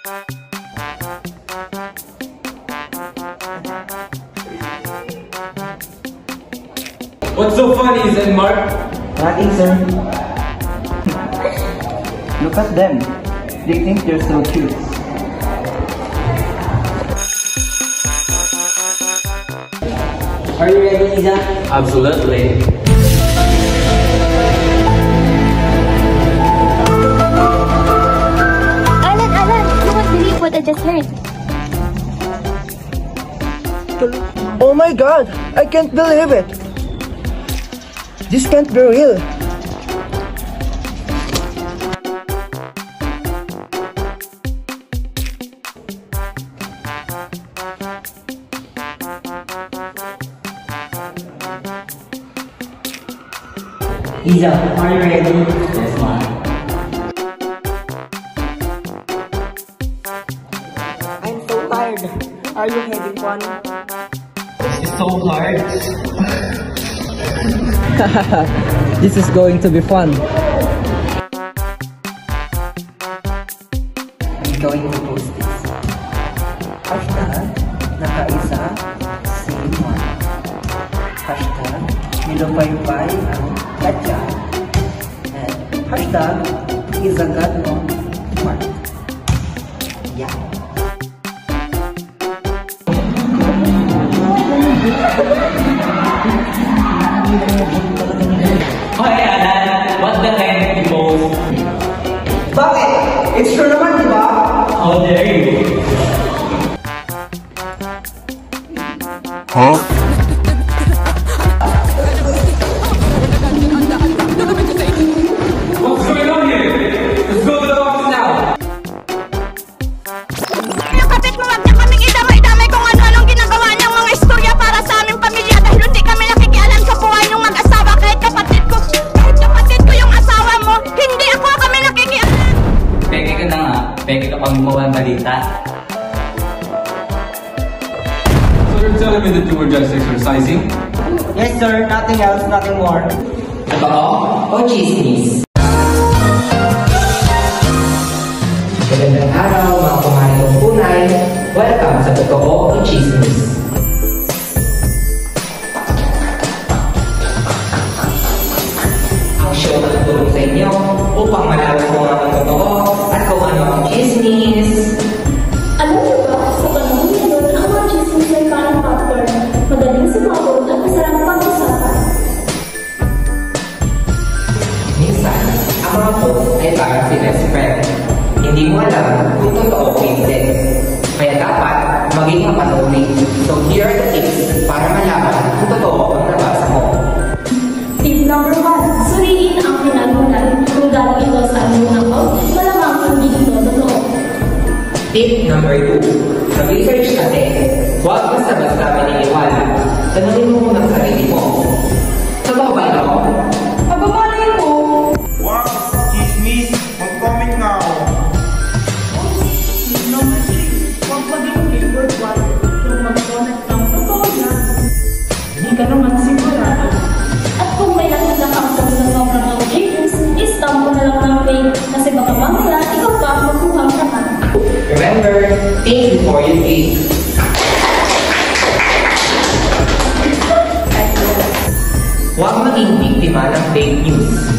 What's so funny, Zen Mark? Nothing, sir. Look at them. They think they're so cute. Are you ready, Lisa? Absolutely. Alan, you won't believe what I just heard. Oh my God! I can't believe it! This can't be real. Lisa, are you ready? Yes, ma'am. I'm so tired. Are you having fun? It's so hard. This is going to be fun. I'm going to post this. Hashtag nakaisa same one. Hashtag nilupay-pay ang katya. And hashtag isagad mo Mark. Yeah. Hey, Alan, what the heck you post? Bakit? It's true naman, di ba? How dare you? Huh? What's going on here? Let's go to the office now. Kapit mo, wag na kaming idamay-damay kung ano-anong ginagawa niyang mga istorya para sa aming pamilya dahil hindi kami nakikialam sa buhay ng mag-asawa kahit kapatid ko yung asawa mo, hindi ako kami nakikialam. Peke ka na nga. Peke ka pang gumawa ng balita. So you're telling me that you were just exercising? Yes, sir. Nothing else, nothing more. Totoo o chismis? Magandang araw mga kumain ng punay. Welcome sa Totoo o Chismis. Ang show na tutulong sa inyo upang malaman kung ano ang totoo at kung ano ang chismis. Alam niyo ba, sa panahon ngayon, ang mga chismis ay parang popcorn. Madaling sumabog at masarap pag-usapan. Minsan, ang mga post ay parang si best friend. Hindi mo alam kung totoo o hindi. Kaya dapat maging mapanuri. So here are the tips para malaman kung totoo ang nabasa mo. Tip number 1, suriin ang pinagmulan. Kung galing ito sa anong account, malamang hindi ito totoo. Tip number 2, mag-research natin. Huwag basta-basta maniniwala. Tanungin mo muna ang sarili mo. Totoo ba ito? Pagbabalay ko, Wow! Chismis! Mag-comment na ako! tip number 3, huwag maging favorite one. Kung mag-comment ng totoo na, hindi ka naman sigurado. At kung may nakita kang post na sobrang outrageous, i-stamp mo na lang ng fake kasi baka mamaya ikaw pa magkuhang naman. Remember, think before you think. Huwag maging biktima ng fake news.